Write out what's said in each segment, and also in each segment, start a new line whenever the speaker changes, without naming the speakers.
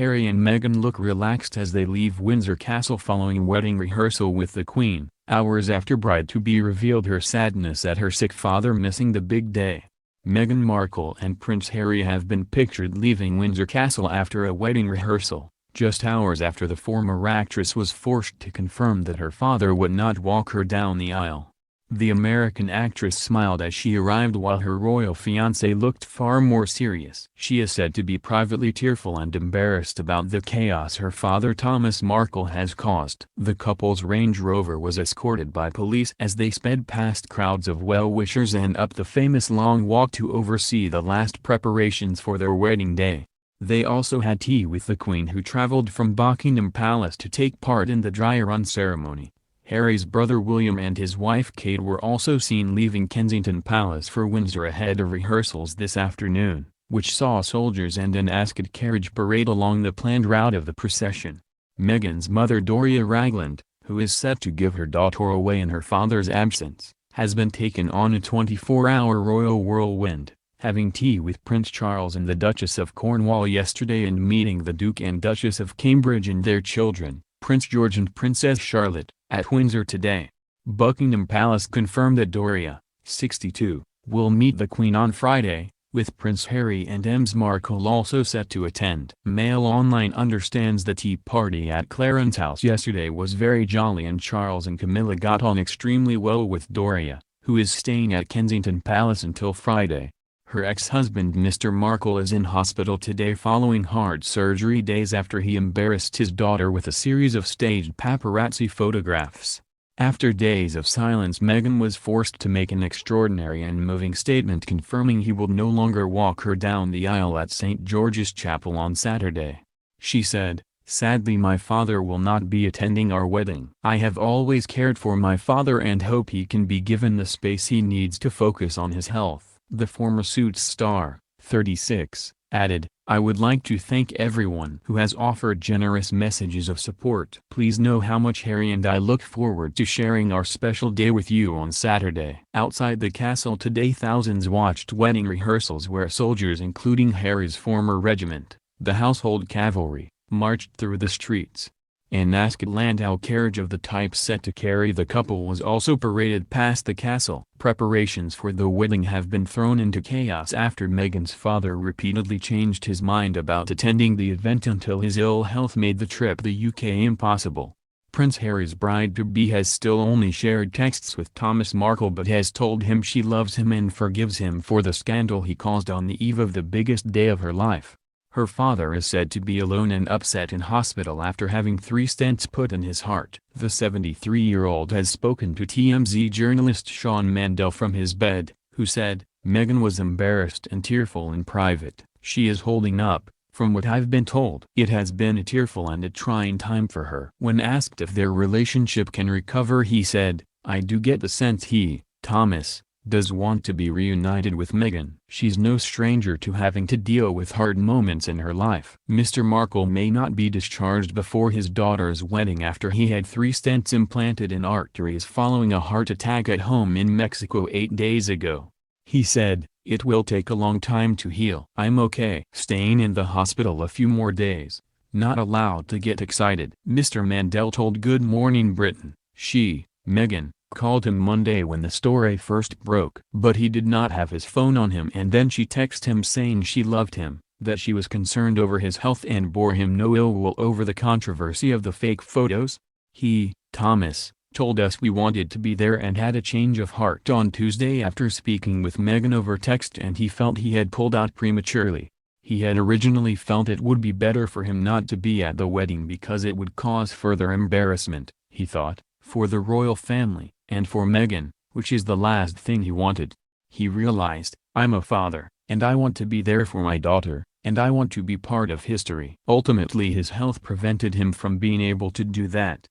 Harry and Meghan look relaxed as they leave Windsor Castle following wedding rehearsal with the Queen, hours after bride-to-be revealed her sadness at her sick father missing the big day. Meghan Markle and Prince Harry have been pictured leaving Windsor Castle after a wedding rehearsal, just hours after the former actress was forced to confirm that her father would not walk her down the aisle. The American actress smiled as she arrived while her royal fiancé looked far more serious. She is said to be privately tearful and embarrassed about the chaos her father Thomas Markle has caused. The couple's Range Rover was escorted by police as they sped past crowds of well-wishers and up the famous Long Walk to oversee the last preparations for their wedding day. They also had tea with the Queen, who travelled from Buckingham Palace to take part in the dry run ceremony. Harry's brother William and his wife Kate were also seen leaving Kensington Palace for Windsor ahead of rehearsals this afternoon, which saw soldiers and an asked carriage parade along the planned route of the procession. Meghan's mother Doria Ragland, who is set to give her daughter away in her father's absence, has been taken on a 24-hour royal whirlwind, having tea with Prince Charles and the Duchess of Cornwall yesterday and meeting the Duke and Duchess of Cambridge and their children, Prince George and Princess Charlotte, at Windsor today. Buckingham Palace confirmed that Doria, 62, will meet the Queen on Friday, with Prince Harry and Ms Markle also set to attend. Mail Online understands the tea party at Clarence House yesterday was very jolly and Charles and Camilla got on extremely well with Doria, who is staying at Kensington Palace until Friday. Her ex-husband Mr. Markle is in hospital today following hard surgery days after he embarrassed his daughter with a series of staged paparazzi photographs. After days of silence, Meghan was forced to make an extraordinary and moving statement confirming he will no longer walk her down the aisle at St. George's Chapel on Saturday. She said, "Sadly, my father will not be attending our wedding. I have always cared for my father and hope he can be given the space he needs to focus on his health." The former Suits star, 36, added, "I would like to thank everyone who has offered generous messages of support. Please know how much Harry and I look forward to sharing our special day with you on Saturday." Outside the castle today, thousands watched wedding rehearsals where soldiers, including Harry's former regiment, the Household Cavalry, marched through the streets. An asked landau carriage of the type set to carry the couple was also paraded past the castle. Preparations for the wedding have been thrown into chaos after Meghan's father repeatedly changed his mind about attending the event until his ill health made the trip to the UK impossible. Prince Harry's bride-to-be has still only shared texts with Thomas Markle but has told him she loves him and forgives him for the scandal he caused on the eve of the biggest day of her life. Her father is said to be alone and upset in hospital after having 3 stents put in his heart. The 73-year-old has spoken to TMZ journalist Sean Mandel from his bed, who said, "Meghan was embarrassed and tearful in private. She is holding up, from what I've been told. It has been a tearful and a trying time for her." When asked if their relationship can recover, he said, "I do get the sense he, Thomas, does want to be reunited with Meghan. She's no stranger to having to deal with hard moments in her life." Mr. Markle may not be discharged before his daughter's wedding after he had 3 stents implanted in arteries following a heart attack at home in Mexico 8 days ago. He said, "It will take a long time to heal. I'm okay. Staying in the hospital a few more days. Not allowed to get excited." Mr. Mandel told Good Morning Britain, she, Meghan, called him Monday when the story first broke. But he did not have his phone on him, and then she texted him saying she loved him, that she was concerned over his health and bore him no ill will over the controversy of the fake photos. He, Thomas, told us we wanted to be there and had a change of heart on Tuesday after speaking with Meghan over text, and he felt he had pulled out prematurely. He had originally felt it would be better for him not to be at the wedding because it would cause further embarrassment, he thought, for the royal family, and for Meghan, which is the last thing he wanted. He realized, "I'm a father, and I want to be there for my daughter, and I want to be part of history." Ultimately his health prevented him from being able to do that.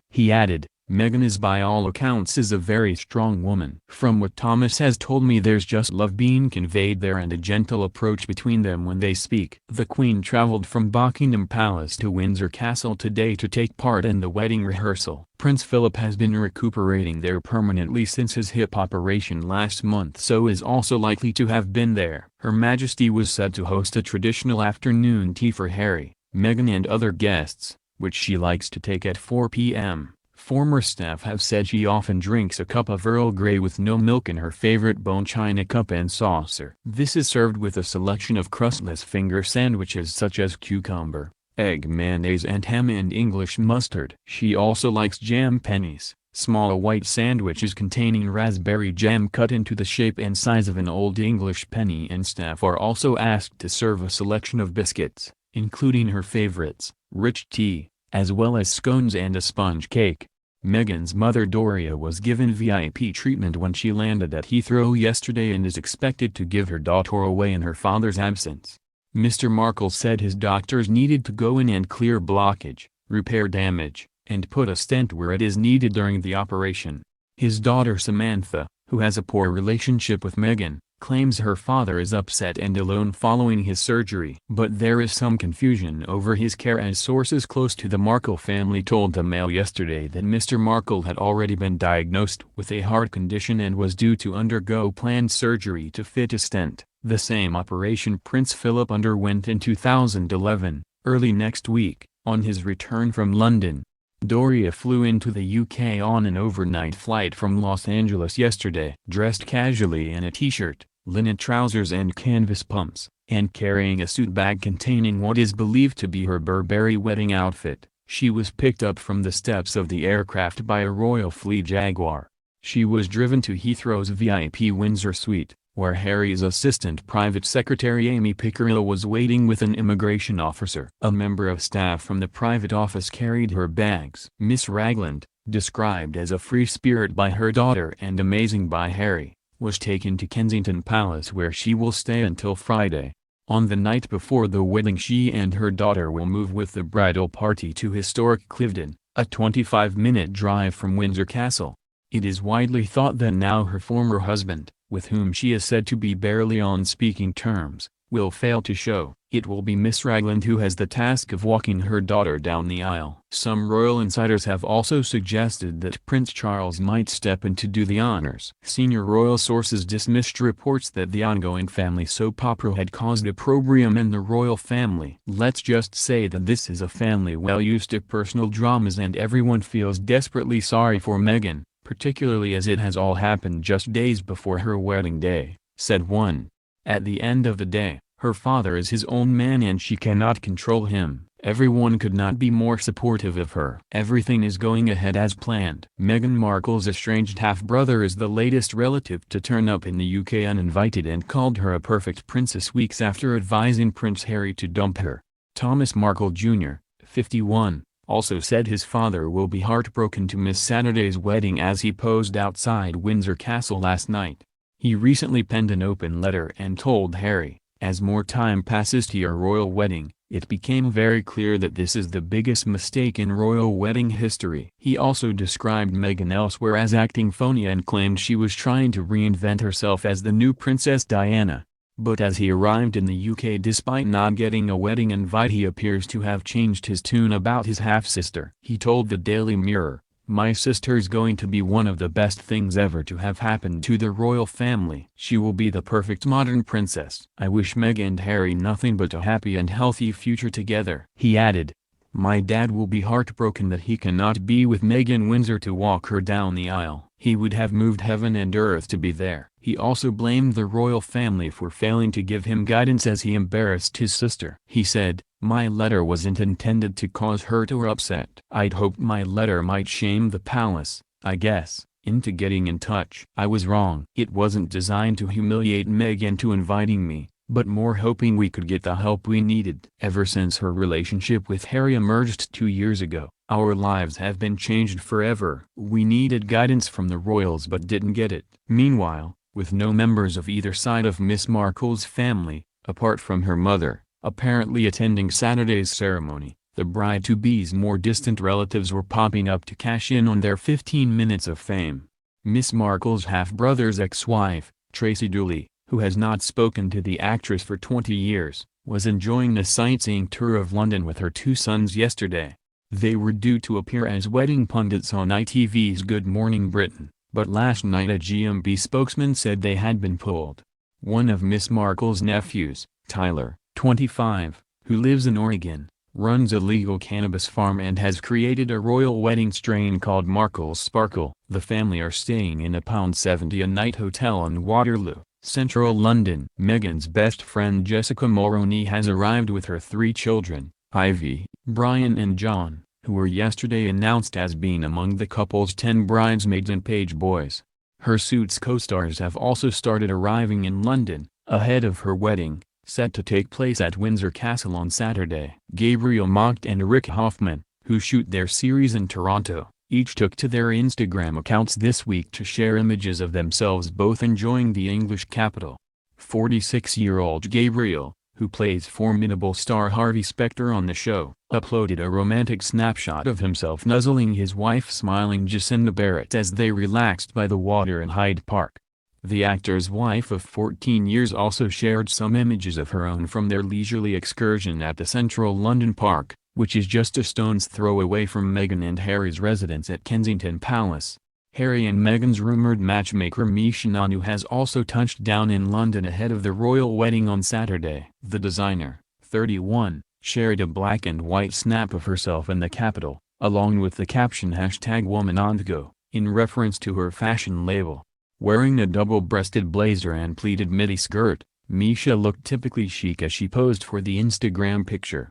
He added, Meghan is by all accounts a very strong woman. From what Thomas has told me, there's just love being conveyed there and a gentle approach between them when they speak. The Queen travelled from Buckingham Palace to Windsor Castle today to take part in the wedding rehearsal. Prince Philip has been recuperating there permanently since his hip operation last month, so is also likely to have been there. Her Majesty was said to host a traditional afternoon tea for Harry, Meghan and other guests, which she likes to take at 4 p.m. Former staff have said she often drinks a cup of Earl Grey with no milk in her favorite bone china cup and saucer. This is served with a selection of crustless finger sandwiches such as cucumber, egg mayonnaise and ham and English mustard. She also likes jam pennies, small white sandwiches containing raspberry jam cut into the shape and size of an Old English penny, and staff are also asked to serve a selection of biscuits, including her favorites, rich tea, as well as scones and a sponge cake. Meghan's mother Doria was given VIP treatment when she landed at Heathrow yesterday and is expected to give her daughter away in her father's absence. Mr. Markle said his doctors needed to go in and clear blockage, repair damage, and put a stent where it is needed during the operation. His daughter Samantha, who has a poor relationship with Meghan, claims her father is upset and alone following his surgery. But there is some confusion over his care, as sources close to the Markle family told the Mail yesterday that Mr. Markle had already been diagnosed with a heart condition and was due to undergo planned surgery to fit a stent, the same operation Prince Philip underwent in 2011, early next week, on his return from London. Doria flew into the UK on an overnight flight from Los Angeles yesterday, dressed casually in a t-shirt, linen trousers and canvas pumps, and carrying a suit bag containing what is believed to be her Burberry wedding outfit. She was picked up from the steps of the aircraft by a Royal Fleet Jaguar. She was driven to Heathrow's VIP Windsor suite, where Harry's assistant private secretary Amy Pickerillo was waiting with an immigration officer. A member of staff from the private office carried her bags. Miss Ragland, described as a free spirit by her daughter and amazing by Harry, was taken to Kensington Palace, where she will stay until Friday. On the night before the wedding, she and her daughter will move with the bridal party to historic Cliveden, a 25-minute drive from Windsor Castle. It is widely thought that now her former husband, with whom she is said to be barely on speaking terms, will fail to show. It will be Miss Ragland who has the task of walking her daughter down the aisle. Some royal insiders have also suggested that Prince Charles might step in to do the honors. Senior royal sources dismissed reports that the ongoing family soap opera had caused opprobrium in the royal family. Let's just say that this is a family well used to personal dramas, and everyone feels desperately sorry for Meghan, particularly as it has all happened just days before her wedding day, said one. At the end of the day, her father is his own man and she cannot control him. Everyone could not be more supportive of her. Everything is going ahead as planned. Meghan Markle's estranged half-brother is the latest relative to turn up in the UK uninvited and called her a perfect princess weeks after advising Prince Harry to dump her. Thomas Markle Jr., 51, also said his father will be heartbroken to miss Saturday's wedding as he posed outside Windsor Castle last night. He recently penned an open letter and told Harry, "As more time passes to your royal wedding, it became very clear that this is the biggest mistake in royal wedding history." He also described Meghan elsewhere as acting phony and claimed she was trying to reinvent herself as the new Princess Diana. But as he arrived in the UK despite not getting a wedding invite, he appears to have changed his tune about his half-sister. He told the Daily Mirror, "My sister's going to be one of the best things ever to have happened to the royal family. She will be the perfect modern princess. I wish Meg and Harry nothing but a happy and healthy future together." He added, "My dad will be heartbroken that he cannot be with Meghan Windsor to walk her down the aisle. He would have moved heaven and earth to be there." He also blamed the royal family for failing to give him guidance as he embarrassed his sister. He said, "My letter wasn't intended to cause hurt or upset. I'd hoped my letter might shame the palace, I guess, into getting in touch. I was wrong. It wasn't designed to humiliate Meg into inviting me, but more hoping we could get the help we needed." Ever since her relationship with Harry emerged 2 years ago, our lives have been changed forever. We needed guidance from the royals but didn't get it. Meanwhile, with no members of either side of Miss Markle's family, apart from her mother, apparently attending Saturday's ceremony, The bride-to-be's more distant relatives were popping up to cash in on their 15 minutes of fame. Miss Markle's half-brother's ex-wife, Tracy Dooley, who has not spoken to the actress for 20 years, was enjoying a sightseeing tour of London with her two sons yesterday. They were due to appear as wedding pundits on ITV's Good Morning Britain, but last night a GMB spokesman said they had been pulled. One of Miss Markle's nephews, Tyler, 25, who lives in Oregon, runs a legal cannabis farm and has created a royal wedding strain called Markle's Sparkle. The family are staying in a £70 a night hotel on Waterloo, central London. Meghan's best friend Jessica Mulroney has arrived with her 3 children, Ivy, Brian and John, who were yesterday announced as being among the couple's 10 bridesmaids and page boys. Her Suits co-stars have also started arriving in London, ahead of her wedding, set to take place at Windsor Castle on Saturday. Gabriel Macht and Rick Hoffman, who shoot their series in Toronto, each took to their Instagram accounts this week to share images of themselves both enjoying the English capital. 46-year-old Gabriel, who plays formidable star Harvey Specter on the show, uploaded a romantic snapshot of himself nuzzling his wife smiling Jacinda Barrett as they relaxed by the water in Hyde Park. The actor's wife of 14 years also shared some images of her own from their leisurely excursion at the central London park, which is just a stone's throw away from Meghan and Harry's residence at Kensington Palace. Harry and Meghan's rumored matchmaker Misha Nanu has also touched down in London ahead of the royal wedding on Saturday. The designer, 31, shared a black and white snap of herself in the capital, along with the caption #WomanOnTheGo, in reference to her fashion label. Wearing a double-breasted blazer and pleated midi skirt, Misha looked typically chic as she posed for the Instagram picture.